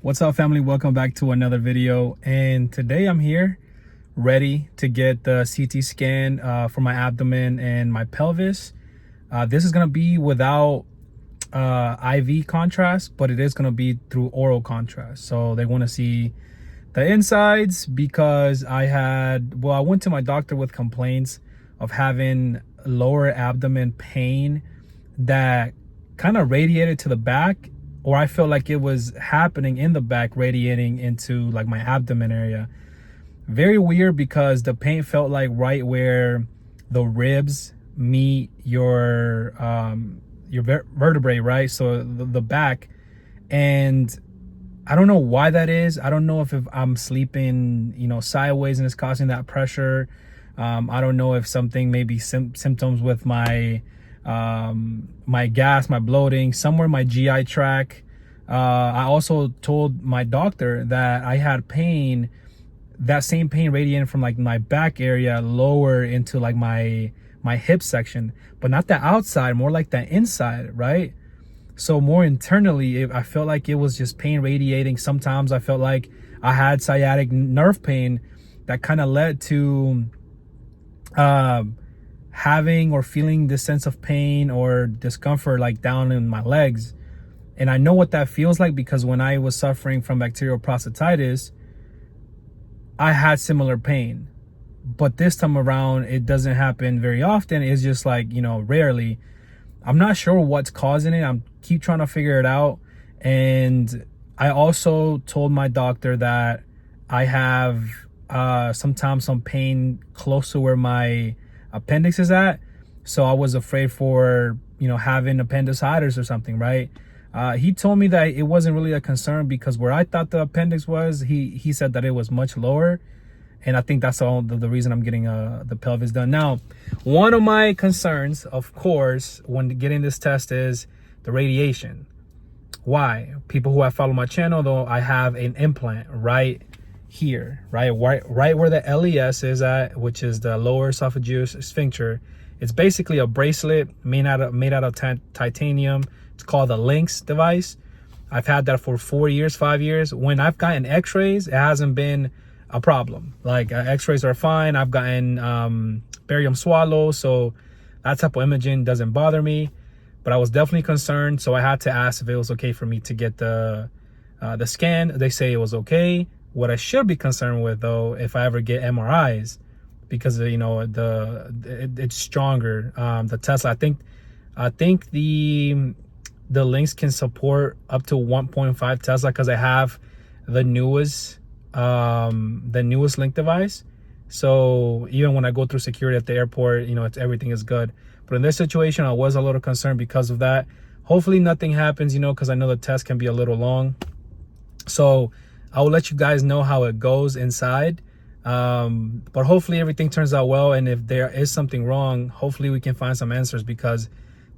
What's up, family? Welcome back to another video. And today I'm here ready to get the CT scan for my abdomen and my pelvis. This is going to be without IV contrast, but it is going to be through oral contrast. So they want to see the insides because I went to my doctor with complaints of having lower abdomen pain that kind of radiated to the back, or I felt like it was happening in the back, radiating into like my abdomen area. Very weird because the pain felt like right where the ribs meet your vertebrae, right? So the back. And I don't know why that is. I don't know if I'm sleeping, sideways and it's causing that pressure. I don't know if something, maybe symptoms with my gas, my bloating, somewhere in my GI tract. I also told my doctor that I had pain, that same pain radiating from like my back area lower into like my hip section, but not the outside, more like the inside, right? So more internally, I felt like it was just pain radiating. Sometimes I felt like I had sciatic nerve pain that kind of led to having or feeling this sense of pain or discomfort like down in my legs. And I know what that feels like because when I was suffering from bacterial prostatitis, I had similar pain. But this time around, it doesn't happen very often. It's just like, rarely. I'm not sure what's causing it. I'm keep trying to figure it out. And I also told my doctor that I have sometimes some pain close to where my appendix is at. So I was afraid for, having appendicitis or something, right? He told me that it wasn't really a concern because where I thought the appendix was, he said that it was much lower. And I think that's all the reason I'm getting the pelvis done. Now, one of my concerns, of course, when getting this test is the radiation. Why? People who have followed my channel, though, I have an implant right here, right where the LES is at, which is the lower esophageal sphincter. It's basically a bracelet made out of titanium. It's called the Lynx device. I've had that for 5 years. When I've gotten x-rays, it hasn't been a problem. Like x-rays are fine. I've gotten barium swallow, so that type of imaging doesn't bother me. But I was definitely concerned, so I had to ask if it was okay for me to get the scan. They say it was okay. What I should be concerned with, though, if I ever get MRIs, because it's stronger. The Tesla, I think the Lynx can support up to 1.5 Tesla because I have the newest Link device. So even when I go through security at the airport, everything is good. But in this situation, I was a little concerned because of that. Hopefully nothing happens, because I know the test can be a little long. So I will let you guys know how it goes inside. But hopefully everything turns out well. And if there is something wrong, hopefully we can find some answers because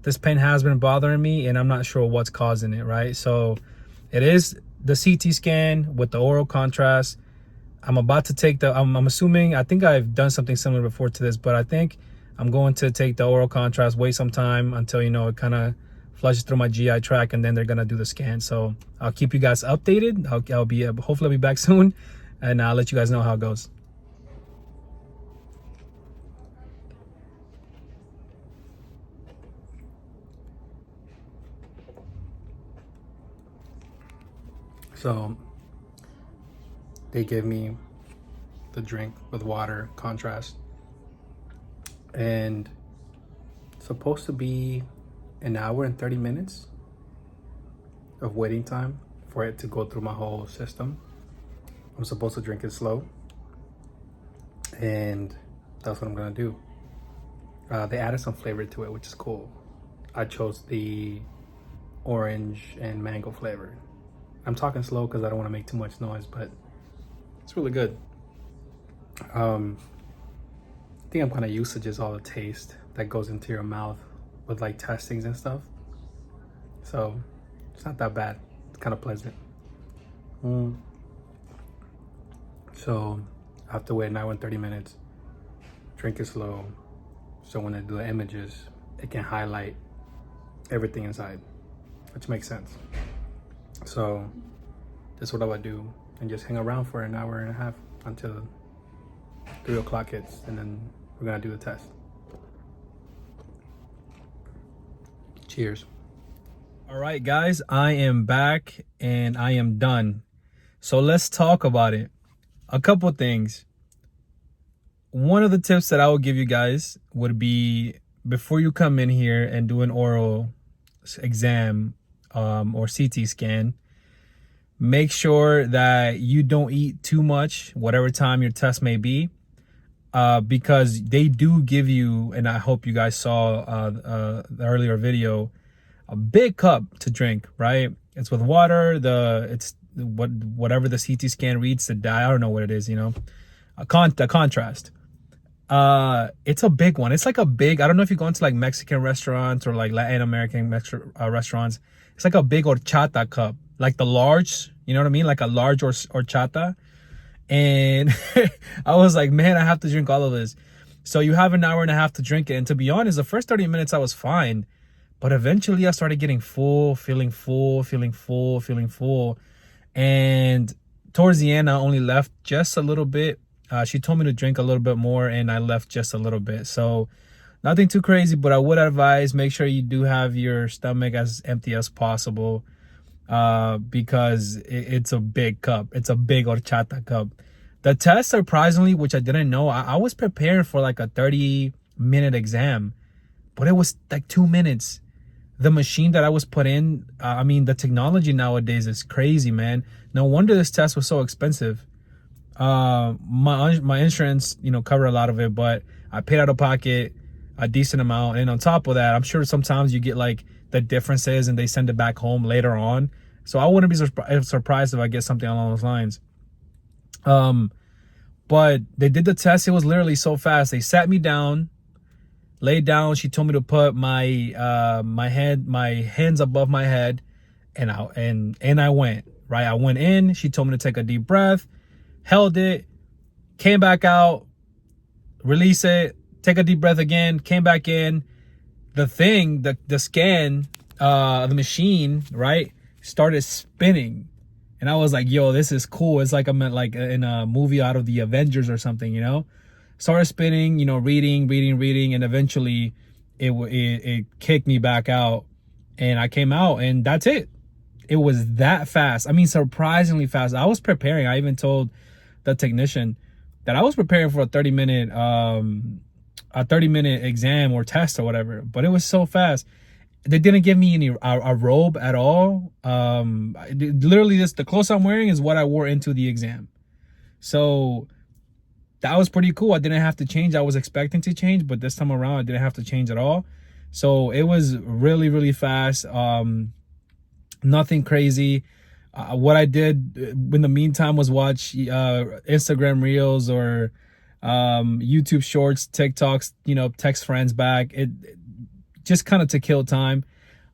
this pain has been bothering me and I'm not sure what's causing it, right? So it is the CT scan with the oral contrast. I'm about to take I'm assuming, I think I've done something similar before to this, but I think I'm going to take the oral contrast, wait some time until, it kind of flushes through my GI tract, and then they're going to do the scan. So I'll keep you guys updated. Hopefully I'll be back soon, and I'll let you guys know how it goes. So they gave me the drink with water contrast, and it's supposed to be an hour and 30 minutes of waiting time for it to go through my whole system. I'm supposed to drink it slow, and that's what I'm gonna do. They added some flavor to it, which is cool. I chose the orange and mango flavor. I'm talking slow because I don't want to make too much noise, but it's really good. I think I'm kind of used to just all the taste that goes into your mouth with like testings and stuff. So it's not that bad. It's kind of pleasant. So I have to wait an hour and 30 minutes. Drink it slow. So when I do the images, it can highlight everything inside, which makes sense. So That's what I would do, and just hang around for an hour and a half until 3 o'clock hits, and then we're gonna do the test. Cheers. All right, guys, I am back and I am done. So let's talk about it. A couple things. One of the tips that I would give you guys would be, before you come in here and do an oral exam or CT scan, make sure that you don't eat too much, whatever time your test may be, because they do give you, and I hope you guys saw the earlier video, a big cup to drink, right? It's with water, whatever the CT scan reads, I don't know what it is, you know, a contrast. It's a big one. It's like a big, I don't know if you go into like Mexican restaurants or like Latin American restaurants. It's like a big horchata cup, like the large, you know what I mean? Like a large horchata. And I was like, man, I have to drink all of this. So you have an hour and a half to drink it. And to be honest, the first 30 minutes I was fine. But eventually I started getting full, feeling full. And towards the end, I only left just a little bit. She told me to drink a little bit more, and I left just a little bit. So nothing too crazy, but I would advise, make sure you do have your stomach as empty as possible, because it's a big cup. It's a big horchata cup. The test, surprisingly, which I didn't know, I was prepared for like a 30-minute exam, but it was like 2 minutes. The machine that I was put in, I mean, the technology nowadays is crazy, man. No wonder this test was so expensive. My insurance, you know, covered a lot of it, but I paid out of pocket a decent amount. And on top of that, I'm sure sometimes you get like the differences and they send it back home later on. So I wouldn't be surprised if I get something along those lines. But they did the test. It was literally so fast. They sat me down, laid down. She told me to put my my hands above my head, and I went, right. I went in. She told me to take a deep breath, held it, came back out, release it, take a deep breath again, came back in. The thing, the scan, the machine, right, started spinning. And I was like, yo, this is cool. It's like I'm like in a movie out of the Avengers or something, you know? Started spinning, you know, reading, and eventually it kicked me back out, and I came out, and that's it. It was that fast. I mean, surprisingly fast. I was preparing. I even told the technician that I was preparing for a 30-minute exam or test or whatever, but it was so fast. They didn't give me any a robe at all. Literally, the clothes I'm wearing is what I wore into the exam. So that was pretty cool. I didn't have to change. I was expecting to change, but this time around I didn't have to change at all. So it was really, really fast. Nothing crazy. What I did in the meantime was watch Instagram Reels or YouTube Shorts, TikToks, you know, text friends back. It just kind of to kill time.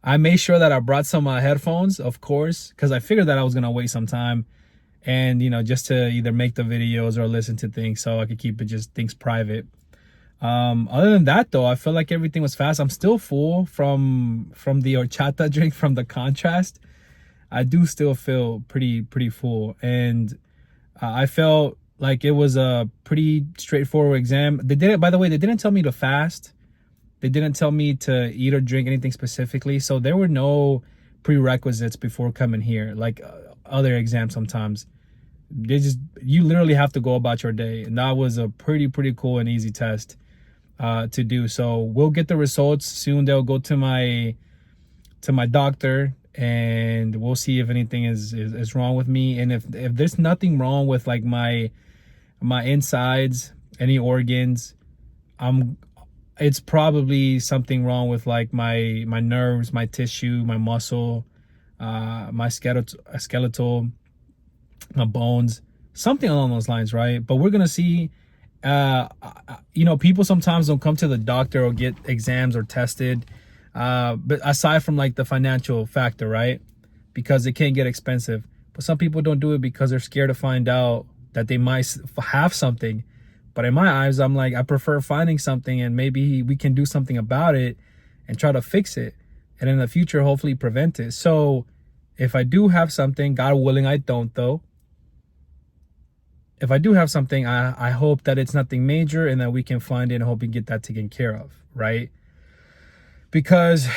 I made sure that I brought some headphones, of course, because I figured that I was going to waste some time. And, you know, just to either make the videos or listen to things so I could keep it just things private. Other than that, though, I feel like everything was fast. I'm still full from the horchata drink, from the contrast. I do still feel pretty full. And I felt like it was a pretty straightforward exam. By the way, they didn't tell me to fast. They didn't tell me to eat or drink anything specifically. So there were no prerequisites before coming here, like other exams sometimes. You literally have to go about your day. And that was a pretty cool and easy test to do. So we'll get the results soon. They'll go to my doctor, and we'll see if anything is wrong with me. And if there's nothing wrong with like my insides, any organs, it's probably something wrong with like my nerves, my tissue, my muscle, my skeletal, my bones, something along those lines, right? But we're gonna see. You know, people sometimes don't come to the doctor or get exams or tested, but aside from like the financial factor, right? Because it can get expensive. But some people don't do it because they're scared to find out that they might have something. But in my eyes, I'm like, I prefer finding something and maybe we can do something about it and try to fix it, and in the future hopefully prevent it. So If I do have something, God willing, I don't though. If I do have something, I hope that it's nothing major and that we can find it and hope we get that taken care of, right? Because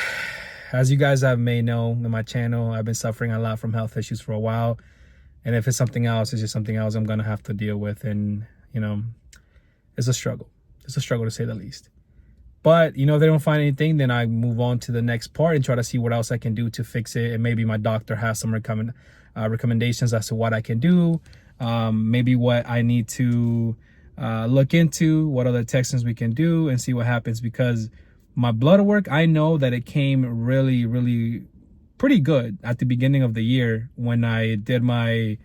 as you guys may know in my channel, I've been suffering a lot from health issues for a while. And if it's something else, it's just something else I'm going to have to deal with. And, you know, it's a struggle. It's a struggle to say the least. But, you know, if they don't find anything, then I move on to the next part and try to see what else I can do to fix it. And maybe my doctor has some recommendations as to what I can do. Maybe what I need to look into, what other textings we can do, and see what happens. Because my blood work, I know that it came really, really pretty good at the beginning of the year when I did my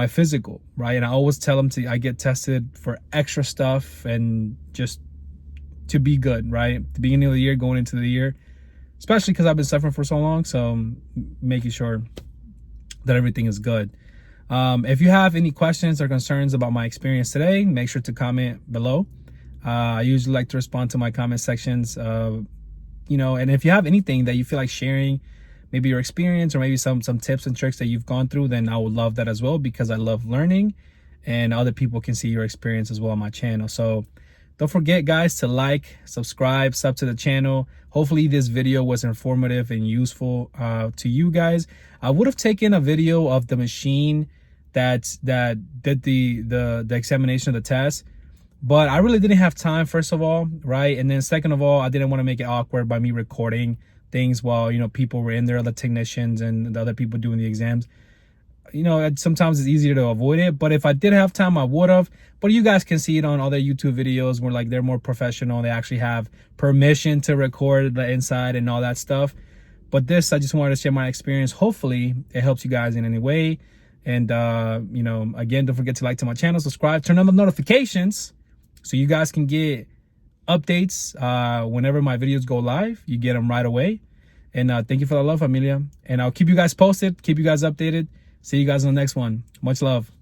physical, right? And I always tell them I get tested for extra stuff and just to be good, right? At the beginning of the year, going into the year, especially because I've been suffering for so long. So making sure that everything is good. If you have any questions or concerns about my experience today, make sure to comment below. I usually like to respond to my comment sections, you know, and if you have anything that you feel like sharing, maybe your experience or maybe some tips and tricks that you've gone through, then I would love that as well, because I love learning and other people can see your experience as well on my channel. So don't forget, guys, to like, subscribe, sub to the channel. Hopefully this video was informative and useful to you guys. I would have taken a video of the machine that did the examination of the test, but I really didn't have time, first of all, right? And then second of all, I didn't want to make it awkward by me recording things while, you know, people were in there, the technicians and the other people doing the exams. You know, sometimes it's easier to avoid it, but if I did have time, I would have. But you guys can see it on other YouTube videos where like they're more professional. They actually have permission to record the inside and all that stuff. But this, I just wanted to share my experience. Hopefully it helps you guys in any way. And, you know, again, don't forget to like to my channel, subscribe, turn on the notifications so you guys can get updates whenever my videos go live. You get them right away. And thank you for the love, familia. And I'll keep you guys posted, keep you guys updated. See you guys on the next one. Much love.